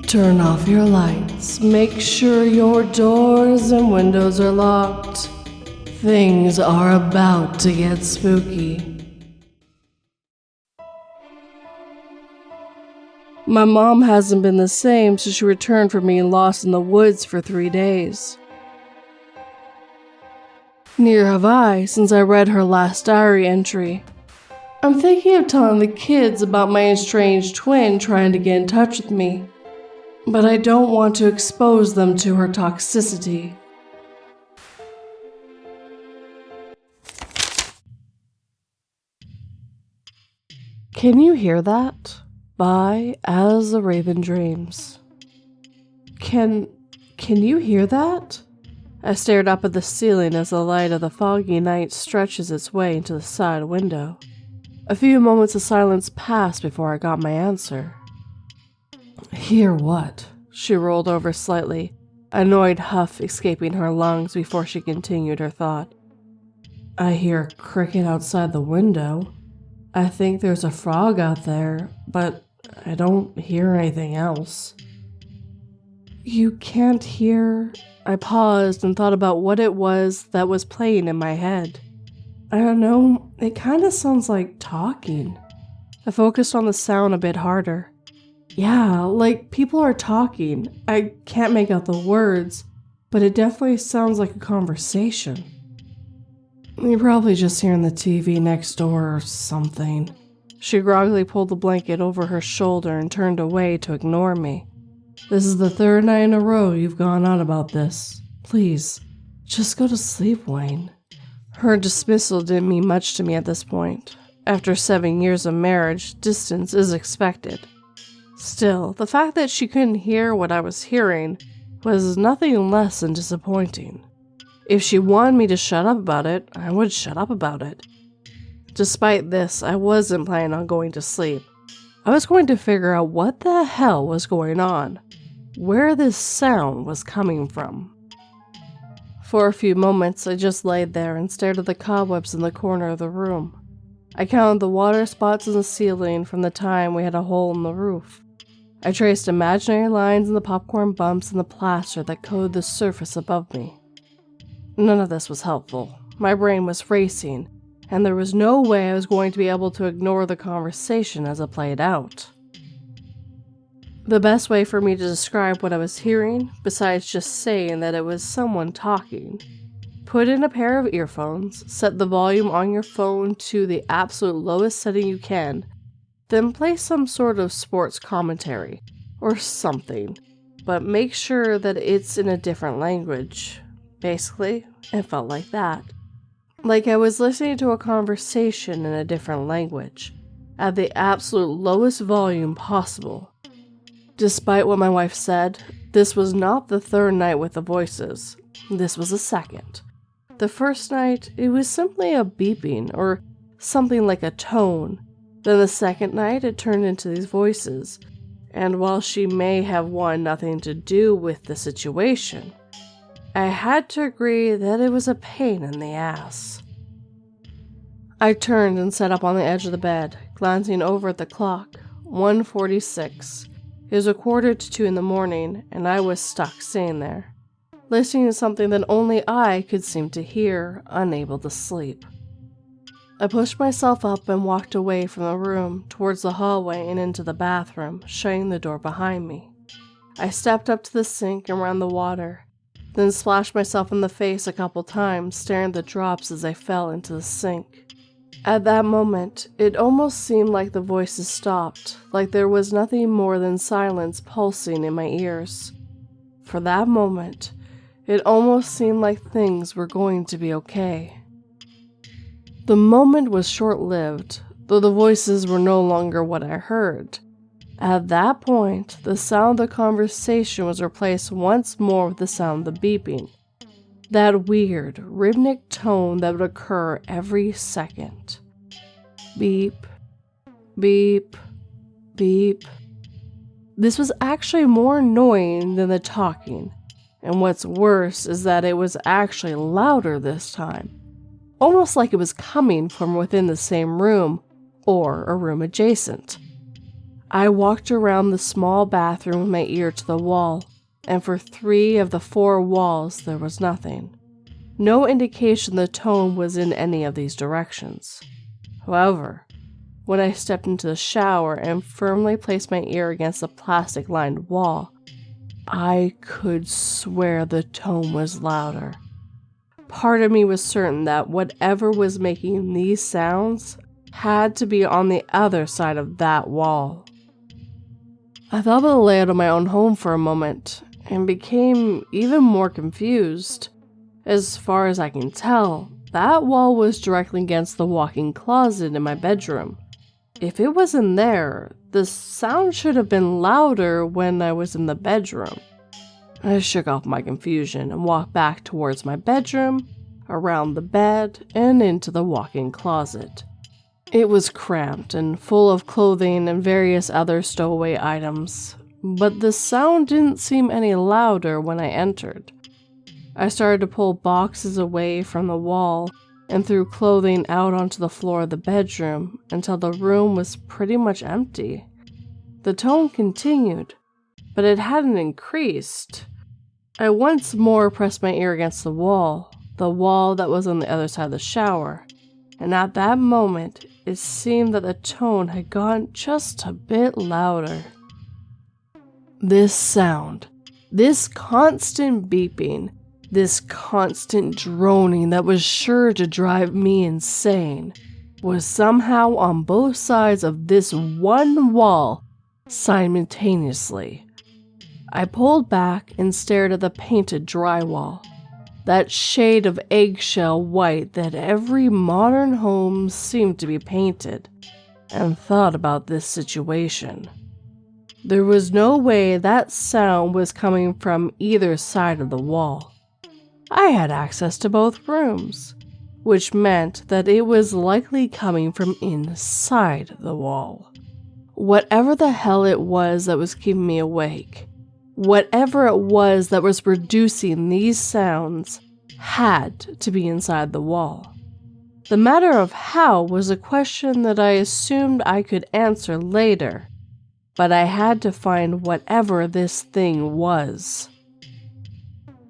Turn off your lights. Make sure your doors and windows are locked. Things are about to get spooky. My mom hasn't been the same since she returned from being lost in the woods for 3 days. Neither have I since I read her last diary entry. I'm thinking of telling the kids about my estranged twin trying to get in touch with me, but I don't want to expose them to her toxicity. Can you hear that? By As the Raven Dreams. Can you hear that? I stared up at the ceiling as the light of the foggy night stretches its way into the side window. A few moments of silence passed before I got my answer. Hear what? She rolled over slightly, an annoyed huff escaping her lungs before she continued her thought. I hear a cricket outside the window. I think there's a frog out there, but I don't hear anything else. You can't hear? I paused and thought about what it was that was playing in my head. I don't know, it kind of sounds like talking. I focused on the sound a bit harder. Yeah, like people are talking. I can't make out the words, but it definitely sounds like a conversation. You're probably just hearing the TV next door or something. She groggily pulled the blanket over her shoulder and turned away to ignore me. This is the 3rd night in a row you've gone on about this. Please, just go to sleep, Wayne. Her dismissal didn't mean much to me at this point. After 7 years of marriage, distance is expected. Still, the fact that she couldn't hear what I was hearing was nothing less than disappointing. If she wanted me to shut up about it, I would shut up about it. Despite this, I wasn't planning on going to sleep. I was going to figure out what the hell was going on, where this sound was coming from. For a few moments, I just laid there and stared at the cobwebs in the corner of the room. I counted the water spots in the ceiling from the time we had a hole in the roof. I traced imaginary lines in the popcorn bumps in the plaster that coated the surface above me. None of this was helpful. My brain was racing, and there was no way I was going to be able to ignore the conversation as it played out. The best way for me to describe what I was hearing, besides just saying that it was someone talking: put in a pair of earphones, set the volume on your phone to the absolute lowest setting you can, then play some sort of sports commentary, or something, but make sure that it's in a different language. Basically, it felt like that. Like I was listening to a conversation in a different language, at the absolute lowest volume possible. Despite what my wife said, this was not the 3rd night with the voices. This was the 2nd. The first night, it was simply a beeping, or something like a tone. Then the 2nd night, it turned into these voices. And while she may have wanted nothing to do with the situation, I had to agree that it was a pain in the ass. I turned and sat up on the edge of the bed, glancing over at the clock. 1:46. It was 1:45 in the morning, and I was stuck sitting there, listening to something that only I could seem to hear, unable to sleep. I pushed myself up and walked away from the room, towards the hallway and into the bathroom, shutting the door behind me. I stepped up to the sink and ran the water, then splashed myself in the face a couple times, staring at the drops as I fell into the sink. At that moment, it almost seemed like the voices stopped, like there was nothing more than silence pulsing in my ears. For that moment, it almost seemed like things were going to be okay. The moment was short-lived, though the voices were no longer what I heard. At that point, the sound of the conversation was replaced once more with the sound of the beeping. That weird, rhythmic tone that would occur every second. Beep, beep, beep. This was actually more annoying than the talking, and what's worse is that it was actually louder this time, almost like it was coming from within the same room or a room adjacent. I walked around the small bathroom with my ear to the wall, and for 3 of the 4 walls there was nothing. No indication the tone was in any of these directions. However, when I stepped into the shower and firmly placed my ear against the plastic-lined wall, I could swear the tone was louder. Part of me was certain that whatever was making these sounds had to be on the other side of that wall. I thought about the layout of my own home for a moment and became even more confused. As far as I can tell, that wall was directly against the walk-in closet in my bedroom. If it wasn't there, the sound should have been louder when I was in the bedroom. I shook off my confusion and walked back towards my bedroom, around the bed, and into the walk-in closet. It was cramped and full of clothing and various other stowaway items, but the sound didn't seem any louder when I entered. I started to pull boxes away from the wall and threw clothing out onto the floor of the bedroom until the room was pretty much empty. The tone continued, but it hadn't increased. I once more pressed my ear against the wall that was on the other side of the shower, and at that moment, it seemed that the tone had gone just a bit louder. This sound, this constant beeping, this constant droning that was sure to drive me insane, was somehow on both sides of this one wall simultaneously. I pulled back and stared at the painted drywall, that shade of eggshell white that every modern home seemed to be painted, and thought about this situation. There was no way that sound was coming from either side of the wall. I had access to both rooms, which meant that it was likely coming from inside the wall. Whatever the hell it was that was keeping me awake, whatever it was that was producing these sounds, had to be inside the wall. The matter of how was a question that I assumed I could answer later, but I had to find whatever this thing was.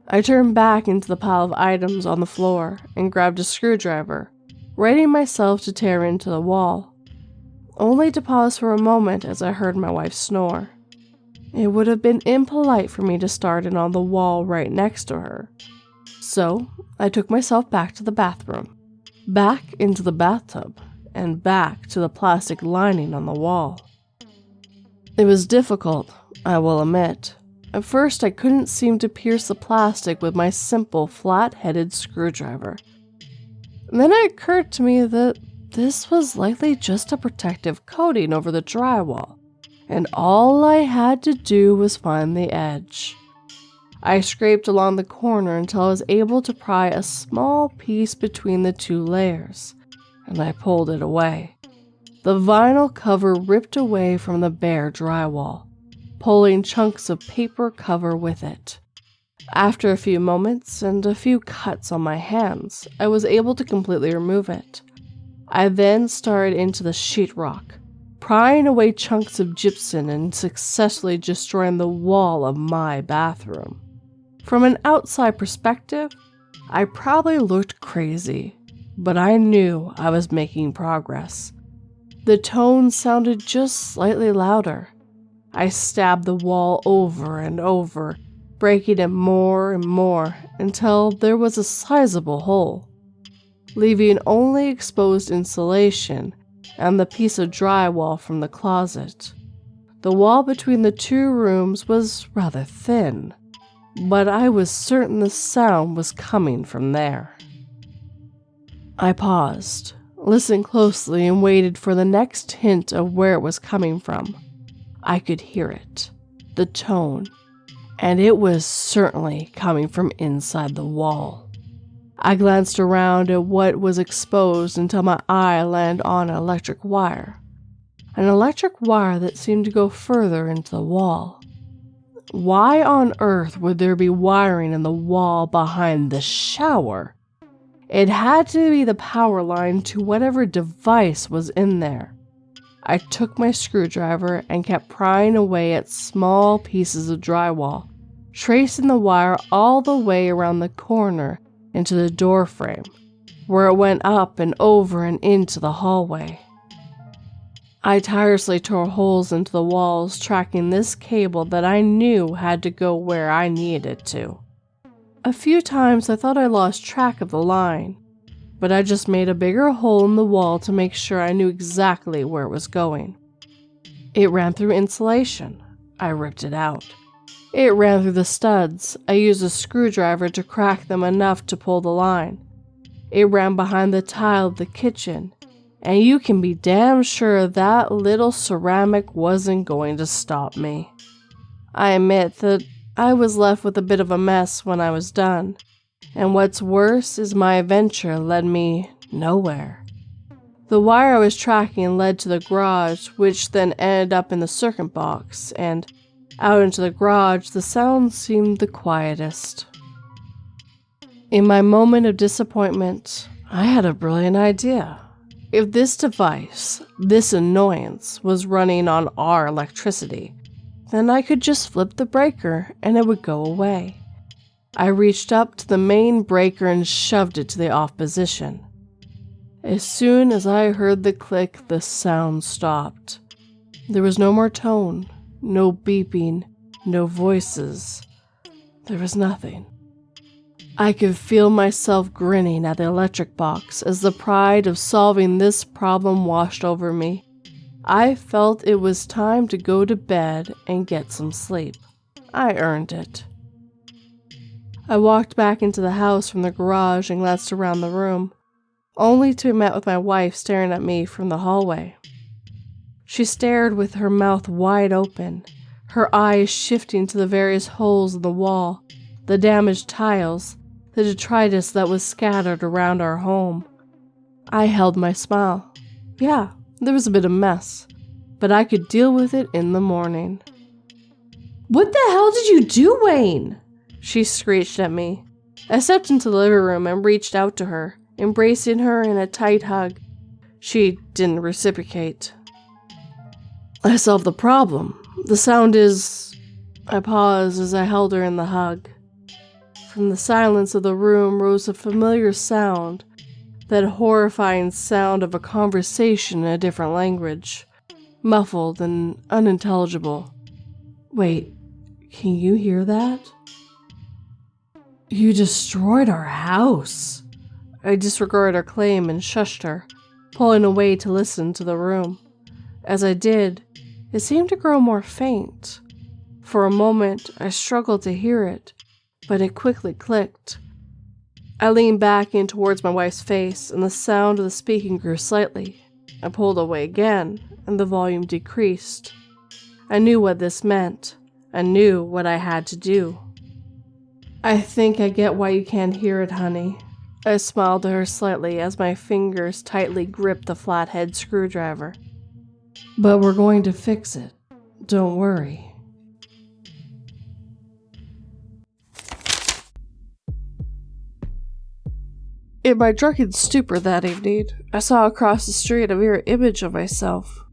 I turned back into the pile of items on the floor and grabbed a screwdriver, readying myself to tear into the wall, only to pause for a moment as I heard my wife snore. It would have been impolite for me to start in on the wall right next to her, so I took myself back to the bathroom, back into the bathtub, and back to the plastic lining on the wall. It was difficult, I will admit. At first, I couldn't seem to pierce the plastic with my simple flat-headed screwdriver. And then it occurred to me that this was likely just a protective coating over the drywall, and all I had to do was find the edge. I scraped along the corner until I was able to pry a small piece between the 2 layers, and I pulled it away. The vinyl cover ripped away from the bare drywall, pulling chunks of paper cover with it. After a few moments and a few cuts on my hands, I was able to completely remove it. I then started into the sheetrock, prying away chunks of gypsum and successfully destroying the wall of my bathroom. From an outside perspective, I probably looked crazy, but I knew I was making progress. The tone sounded just slightly louder. I stabbed the wall over and over, breaking it more and more until there was a sizable hole, leaving only exposed insulation and the piece of drywall from the closet. The wall between the 2 rooms was rather thin, but I was certain the sound was coming from there. I paused, listened closely, and waited for the next hint of where it was coming from. I could hear it, the tone, and it was certainly coming from inside the wall. I glanced around at what was exposed until my eye landed on an electric wire that seemed to go further into the wall. Why on earth would there be wiring in the wall behind the shower? It had to be the power line to whatever device was in there. I took my screwdriver and kept prying away at small pieces of drywall, tracing the wire all the way around the corner into the door frame, where it went up and over and into the hallway. I tirelessly tore holes into the walls, tracking this cable that I knew had to go where I needed it to. A few times I thought I lost track of the line, but I just made a bigger hole in the wall to make sure I knew exactly where it was going. It ran through insulation. I ripped it out. It ran through the studs. I used a screwdriver to crack them enough to pull the line. It ran behind the tile of the kitchen, and you can be damn sure that little ceramic wasn't going to stop me. I admit that I was left with a bit of a mess when I was done, and what's worse is my adventure led me nowhere. The wire I was tracking led to the garage, which then ended up in the circuit box, and out into the garage the sound seemed the quietest. In my moment of disappointment, I had a brilliant idea. If this device, this annoyance, was running on our electricity, then I could just flip the breaker and it would go away. I reached up to the main breaker and shoved it to the off position. As soon as I heard the click, the sound stopped. There was no more tone, no beeping, no voices. There was nothing. I could feel myself grinning at the electric box as the pride of solving this problem washed over me. I felt it was time to go to bed and get some sleep. I earned it. I walked back into the house from the garage and glanced around the room, only to be met with my wife staring at me from the hallway. She stared with her mouth wide open, her eyes shifting to the various holes in the wall, the damaged tiles, the detritus that was scattered around our home. I held my smile. Yeah, there was a bit of mess, but I could deal with it in the morning. "What the hell did you do, Wayne?" she screeched at me. I stepped into the living room and reached out to her, embracing her in a tight hug. She didn't reciprocate. "I solved the problem. The sound is..." I paused as I held her in the hug. From the silence of the room rose a familiar sound, that horrifying sound of a conversation in a different language, muffled and unintelligible. "Wait, can you hear that?" "You destroyed our house." I disregarded her claim and shushed her, pulling away to listen to the room. As I did, it seemed to grow more faint. For a moment, I struggled to hear it, but it quickly clicked. I leaned back in towards my wife's face, and the sound of the speaking grew slightly. I pulled away again, and the volume decreased. I knew what this meant. I knew what I had to do. "I think I get why you can't hear it, honey." I smiled to her slightly as my fingers tightly gripped the flathead screwdriver. "But we're going to fix it. Don't worry." In my drunken stupor that evening, I saw across the street a mirror image of myself.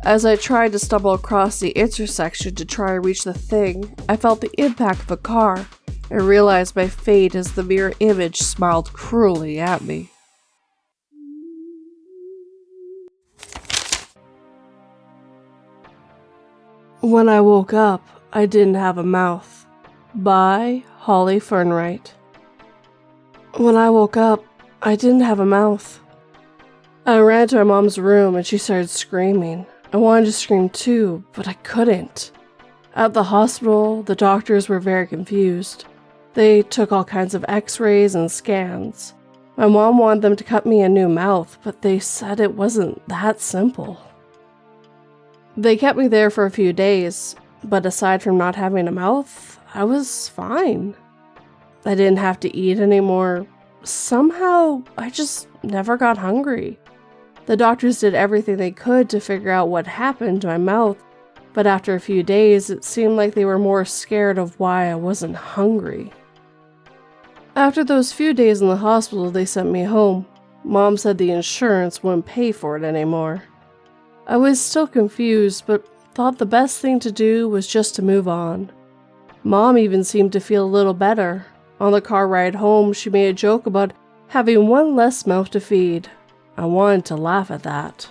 As I tried to stumble across the intersection to try and reach the thing, I felt the impact of a car and realized my fate as the mirror image smiled cruelly at me. When I woke up, I didn't have a mouth. By HollyFernwright. When I woke up, I didn't have a mouth. I ran to my mom's room and she started screaming. I wanted to scream too, but I couldn't. At the hospital, the doctors were very confused. They took all kinds of x-rays and scans. My mom wanted them to cut me a new mouth, but they said it wasn't that simple. They kept me there for a few days, but aside from not having a mouth, I was fine. I didn't have to eat anymore. Somehow, I just never got hungry. The doctors did everything they could to figure out what happened to my mouth, but after a few days, it seemed like they were more scared of why I wasn't hungry. After those few days in the hospital, they sent me home. Mom said the insurance wouldn't pay for it anymore. I was still confused, but thought the best thing to do was just to move on. Mom even seemed to feel a little better. On the car ride home, she made a joke about having one less mouth to feed. I wanted to laugh at that.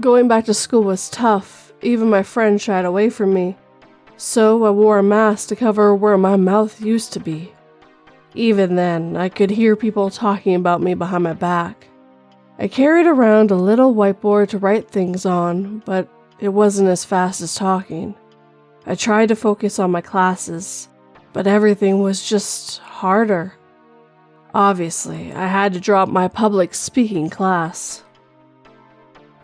Going back to school was tough. Even my friends shied away from me. So I wore a mask to cover where my mouth used to be. Even then, I could hear people talking about me behind my back. I carried around a little whiteboard to write things on, but it wasn't as fast as talking. I tried to focus on my classes, but everything was just harder. Obviously, I had to drop my public speaking class.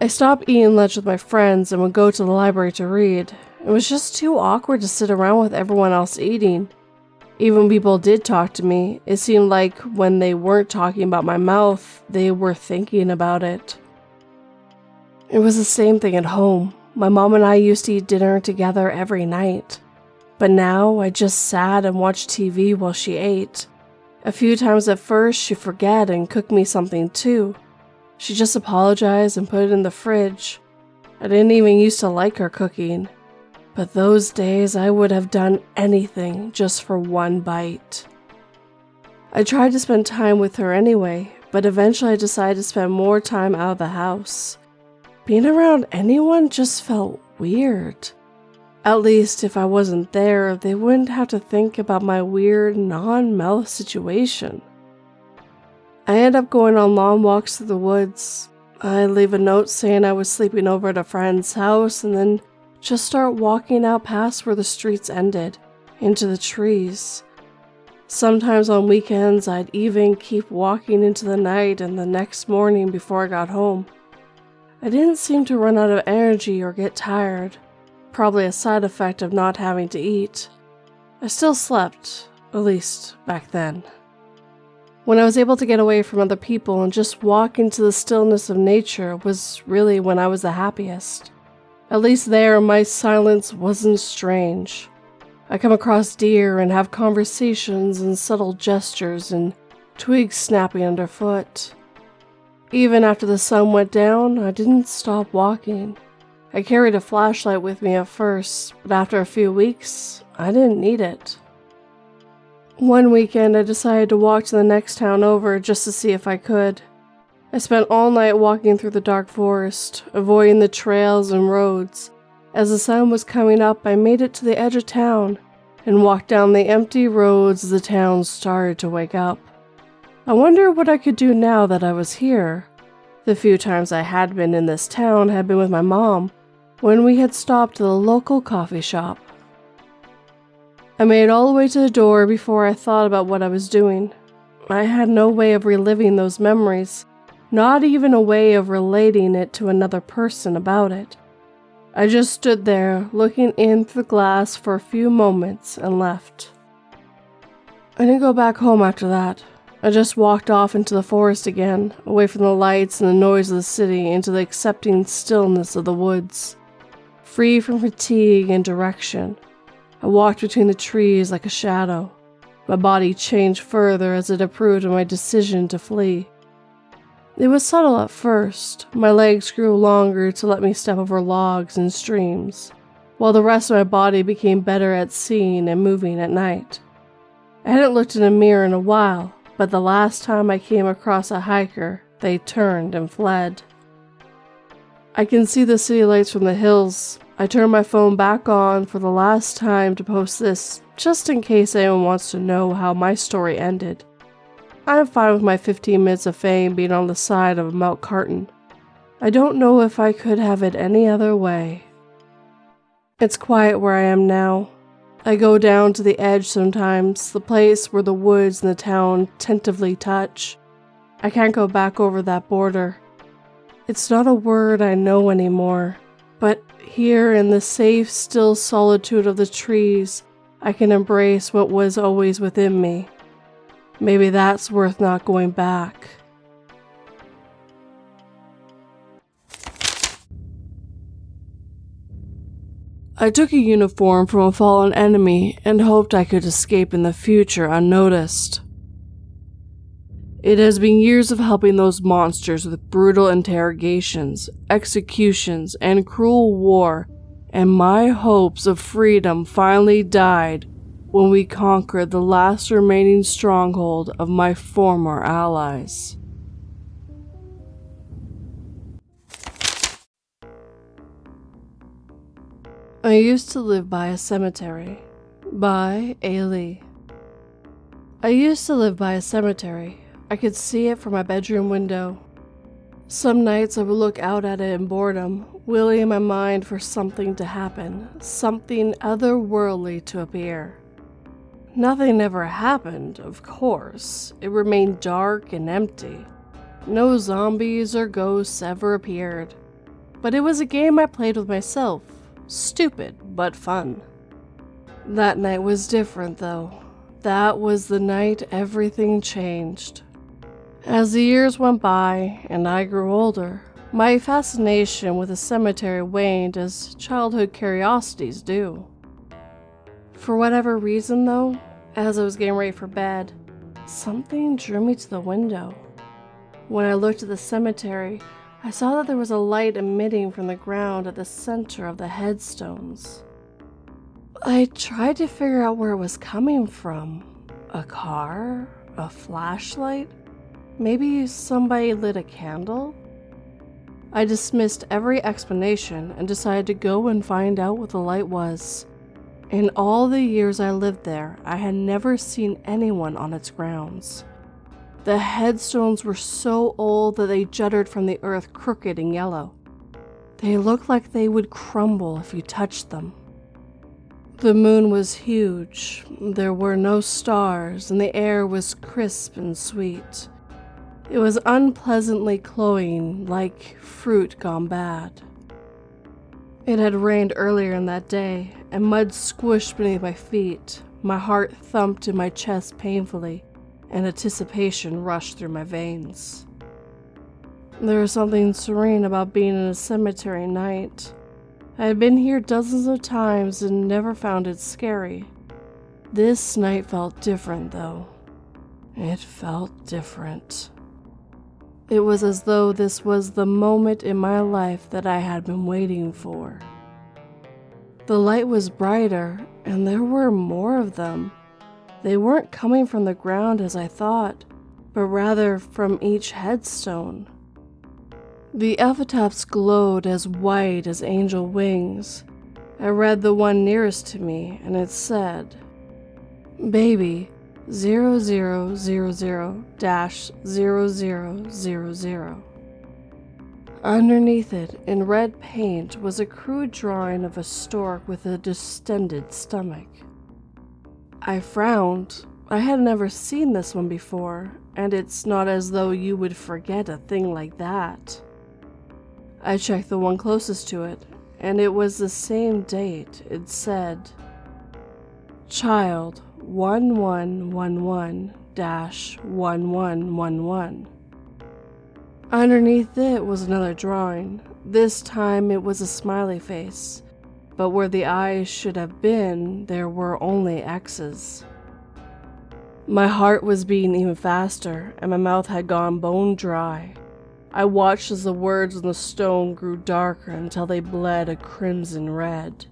I stopped eating lunch with my friends and would go to the library to read. It was just too awkward to sit around with everyone else eating. Even when people did talk to me, it seemed like when they weren't talking about my mouth, they were thinking about it. It was the same thing at home. My mom and I used to eat dinner together every night. But now I just sat and watched TV while she ate. A few times at first, she'd forget and cook me something too. She just apologized and put it in the fridge. I didn't even used to like her cooking. But those days, I would have done anything just for one bite. I tried to spend time with her anyway, but eventually I decided to spend more time out of the house. Being around anyone just felt weird. At least if I wasn't there, they wouldn't have to think about my weird non-mouth situation. I ended up going on long walks through the woods. I'd leave a note saying I was sleeping over at a friend's house and then just start walking out past where the streets ended, into the trees. Sometimes on weekends, I'd even keep walking into the night and the next morning before I got home. I didn't seem to run out of energy or get tired, probably a side effect of not having to eat. I still slept, at least back then. When I was able to get away from other people and just walk into the stillness of nature was really when I was the happiest. At least there, my silence wasn't strange. I come across deer and have conversations and subtle gestures and twigs snapping underfoot. Even after the sun went down, I didn't stop walking. I carried a flashlight with me at first, but after a few weeks, I didn't need it. One weekend, I decided to walk to the next town over just to see if I could. I spent all night walking through the dark forest, avoiding the trails and roads. As the sun was coming up, I made it to the edge of town and walked down the empty roads as the town started to wake up. I wonder what I could do now that I was here. The few times I had been in this town had been with my mom, when we had stopped at the local coffee shop. I made it all the way to the door before I thought about what I was doing. I had no way of reliving those memories. Not even a way of relating it to another person about it. I just stood there, looking in through the glass for a few moments and left. I didn't go back home after that. I just walked off into the forest again, away from the lights and the noise of the city, into the accepting stillness of the woods. Free from fatigue and direction, I walked between the trees like a shadow. My body changed further as it approved of my decision to flee. It was subtle at first. My legs grew longer to let me step over logs and streams, while the rest of my body became better at seeing and moving at night. I hadn't looked in a mirror in a while, but the last time I came across a hiker, they turned and fled. I can see the city lights from the hills. I turned my phone back on for the last time to post this, just in case anyone wants to know how my story ended. I'm fine with my 15 minutes of fame being on the side of a milk carton. I don't know if I could have it any other way. It's quiet where I am now. I go down to the edge sometimes, the place where the woods and the town tentatively touch. I can't go back over that border. It's not a word I know anymore, but here in the safe, still solitude of the trees, I can embrace what was always within me. Maybe that's worth not going back. I took a uniform from a fallen enemy and hoped I could escape in the future unnoticed. It has been years of helping those monsters with brutal interrogations, executions, and cruel war, and my hopes of freedom finally died when we conquered the last remaining stronghold of my former allies. I used to live by a cemetery, by Aelily. I used to live by a cemetery. I could see it from my bedroom window. Some nights I would look out at it in boredom, willing in my mind for something to happen, something otherworldly to appear. Nothing ever happened, of course. It remained dark and empty. No zombies or ghosts ever appeared. But it was a game I played with myself. Stupid, but fun. That night was different, though. That was the night everything changed. As the years went by and I grew older, my fascination with the cemetery waned as childhood curiosities do. For whatever reason, though, as I was getting ready for bed, something drew me to the window. When I looked at the cemetery, I saw that there was a light emitting from the ground at the center of the headstones. I tried to figure out where it was coming from. A car? A flashlight? Maybe somebody lit a candle? I dismissed every explanation and decided to go and find out what the light was. In all the years I lived there, I had never seen anyone on its grounds. The headstones were so old that they jutted from the earth crooked and yellow. They looked like they would crumble if you touched them. The moon was huge, there were no stars, and the air was crisp and sweet. It was unpleasantly cloying, like fruit gone bad. It had rained earlier in that day, and mud squished beneath my feet. My heart thumped in my chest painfully, and anticipation rushed through my veins. There was something serene about being in a cemetery night. I had been here dozens of times and never found it scary. This night felt different, though. It felt different. It was as though this was the moment in my life that I had been waiting for. The light was brighter, and there were more of them. They weren't coming from the ground as I thought, but rather from each headstone. The epitaphs glowed as white as angel wings. I read the one nearest to me, and it said, Baby 0000-0000. Underneath it, in red paint, was a crude drawing of a stork with a distended stomach. I frowned. I had never seen this one before, and it's not as though you would forget a thing like that. I checked the one closest to it, and it was the same date. It said, Child 1111-1111. Underneath it was another drawing. This time it was a smiley face, but where the eyes should have been, there were only X's. My heart was beating even faster, and my mouth had gone bone dry. I watched as the words on the stone grew darker until they bled a crimson red.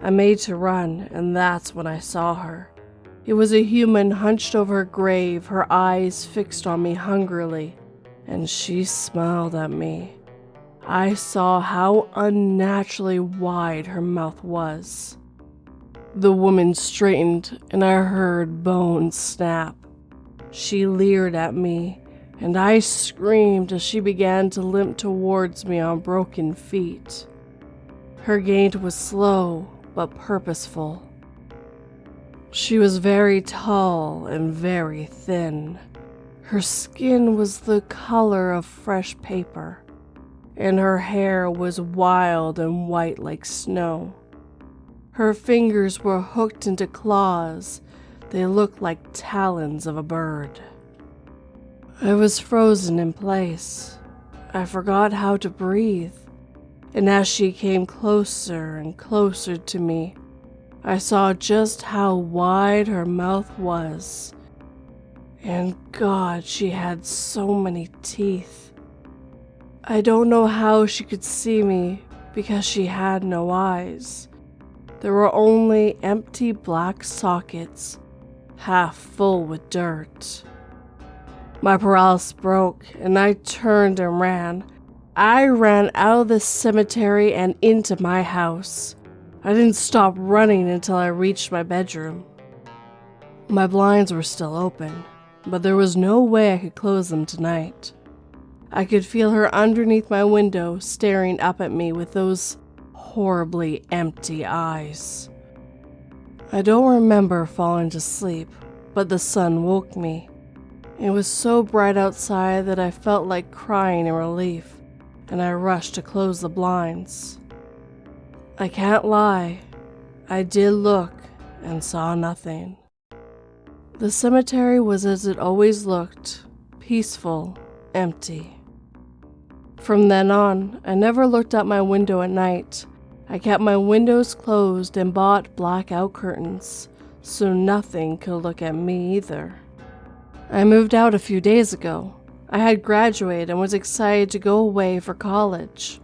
I made to run, and that's when I saw her. It was a human hunched over her grave, her eyes fixed on me hungrily, and she smiled at me. I saw how unnaturally wide her mouth was. The woman straightened, and I heard bones snap. She leered at me, and I screamed as she began to limp towards me on broken feet. Her gait was slow, but purposeful. She was very tall and very thin. Her skin was the color of fresh paper, and her hair was wild and white like snow. Her fingers were hooked into claws. They looked like talons of a bird. I was frozen in place. I forgot how to breathe, and as she came closer and closer to me, I saw just how wide her mouth was. And God, she had so many teeth. I don't know how she could see me because she had no eyes. There were only empty black sockets, half full with dirt. My paralysis broke and I turned and ran. I ran out of the cemetery and into my house. I didn't stop running until I reached my bedroom. My blinds were still open, but there was no way I could close them tonight. I could feel her underneath my window staring up at me with those horribly empty eyes. I don't remember falling to sleep, but the sun woke me. It was so bright outside that I felt like crying in relief, and I rushed to close the blinds. I can't lie, I did look and saw nothing. The cemetery was as it always looked, peaceful, empty. From then on, I never looked out my window at night. I kept my windows closed and bought blackout curtains, so nothing could look at me either. I moved out a few days ago. I had graduated and was excited to go away for college.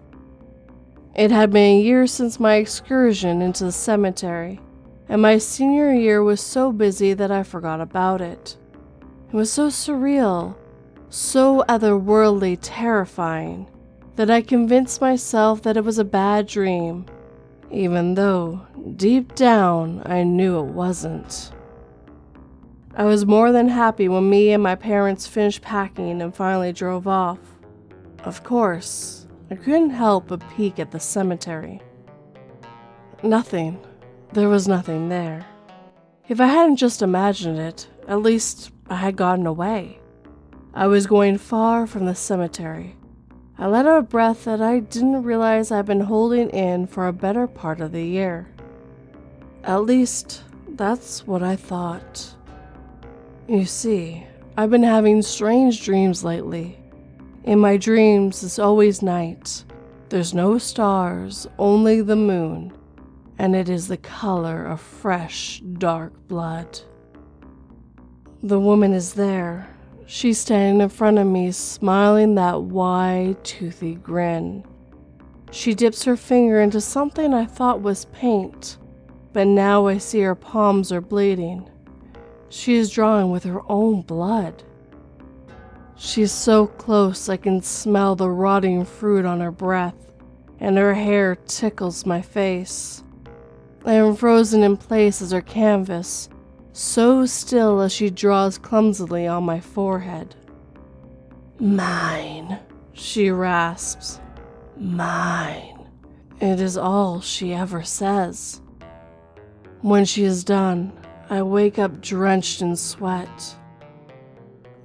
It had been a year since my excursion into the cemetery, and my senior year was so busy that I forgot about it. It was so surreal, so otherworldly terrifying, that I convinced myself that it was a bad dream, even though, deep down, I knew it wasn't. I was more than happy when me and my parents finished packing and finally drove off. Of course, I couldn't help but peek at the cemetery. Nothing. There was nothing there. If I hadn't just imagined it, at least I had gotten away. I was going far from the cemetery. I let out a breath that I didn't realize I'd been holding in for a better part of the year. At least, that's what I thought. You see, I've been having strange dreams lately. In my dreams, it's always night. There's no stars, only the moon, and it is the color of fresh, dark blood. The woman is there. She's standing in front of me, smiling that wide, toothy grin. She dips her finger into something I thought was paint, but now I see her palms are bleeding. She is drawing with her own blood. She's so close I can smell the rotting fruit on her breath, and her hair tickles my face. I am frozen in place as her canvas, so still as she draws clumsily on my forehead. "Mine," she rasps. "Mine." It is all she ever says. When she is done, I wake up drenched in sweat.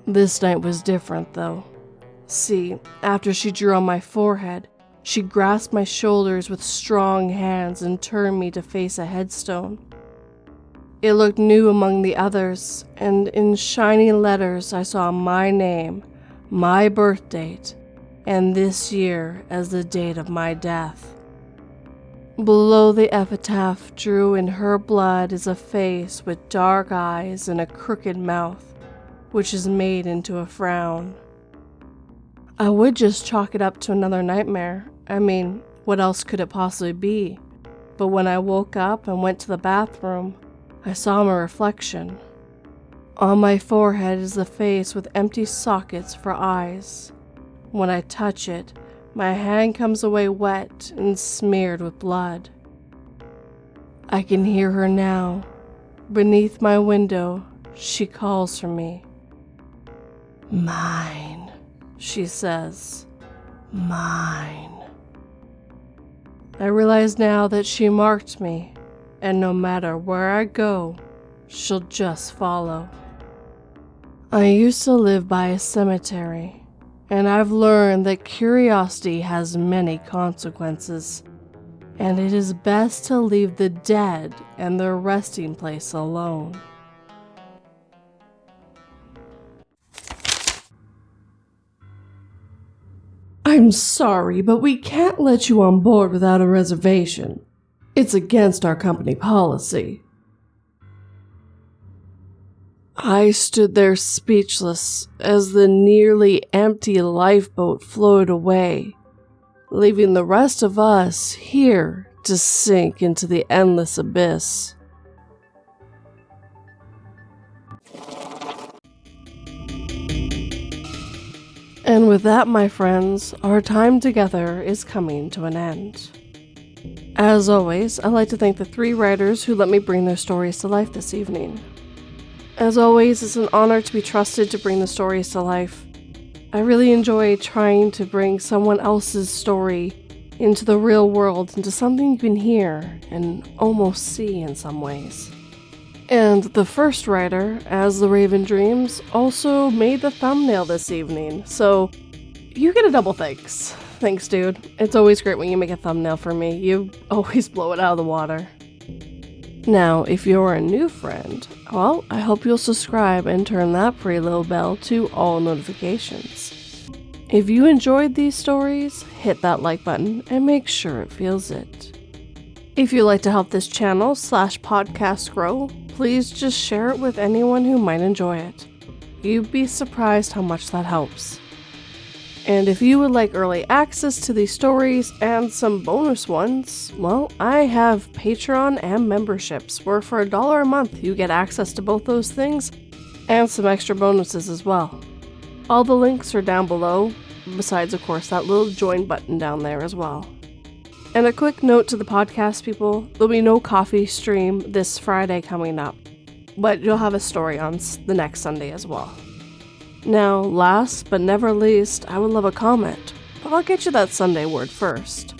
This night was different, though. See, after she drew on my forehead, she grasped my shoulders with strong hands and turned me to face a headstone. It looked new among the others, and in shiny letters I saw my name, my birth date, and this year as the date of my death. Below the epitaph drew in her blood is a face with dark eyes and a crooked mouth, which is made into a frown. I would just chalk it up to another nightmare. I mean, what else could it possibly be? But when I woke up and went to the bathroom, I saw my reflection. On my forehead is the face with empty sockets for eyes. When I touch it, my hand comes away wet and smeared with blood. I can hear her now. Beneath my window, she calls for me. "Mine," she says. "Mine." I realize now that she marked me, and no matter where I go, she'll just follow. I used to live by a cemetery, and I've learned that curiosity has many consequences, and it is best to leave the dead and their resting place alone. I'm sorry, but we can't let you on board without a reservation. It's against our company policy. I stood there speechless as the nearly empty lifeboat floated away, leaving the rest of us here to sink into the endless abyss. And with that, my friends, our time together is coming to an end. As always, I'd like to thank the 3 writers who let me bring their stories to life this evening. As always, it's an honor to be trusted to bring the stories to life. I really enjoy trying to bring someone else's story into the real world, into something you can hear and almost see in some ways. And the first writer, As the Raven Dreams, also made the thumbnail this evening, so you get a double thanks. Thanks, dude. It's always great when you make a thumbnail for me. You always blow it out of the water. Now, if you're a new friend, well, I hope you'll subscribe and turn that pretty little bell to all notifications. If you enjoyed these stories, hit that like button and make sure it feels it. If you'd like to help this channel / podcast grow, please just share it with anyone who might enjoy it. You'd be surprised how much that helps. And if you would like early access to these stories and some bonus ones, well, I have Patreon and memberships where for $1 a month you get access to both those things and some extra bonuses as well. All the links are down below, besides of course that little join button down there as well. And a quick note to the podcast people, there'll be no coffee stream this Friday coming up, but you'll have a story on the next Sunday as well. Now, last but never least, I would love a comment, but I'll get you that Sunday word first.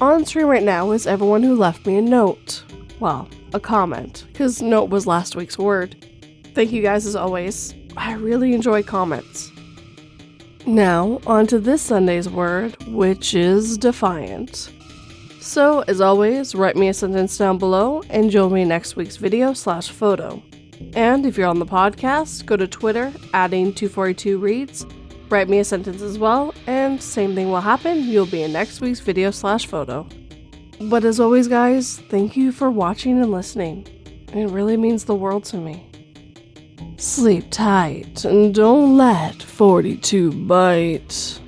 On screen right now is everyone who left me a note. Well, a comment, because note was last week's word. Thank you guys as always. I really enjoy comments. Now, on to this Sunday's word, which is defiant. So, as always, write me a sentence down below and join me in next week's video / photo. And if you're on the podcast, go to Twitter, adding242reads, write me a sentence as well, and same thing will happen, you'll be in next week's video / photo. But as always guys, thank you for watching and listening. It really means the world to me. Sleep tight and don't let 42 bite.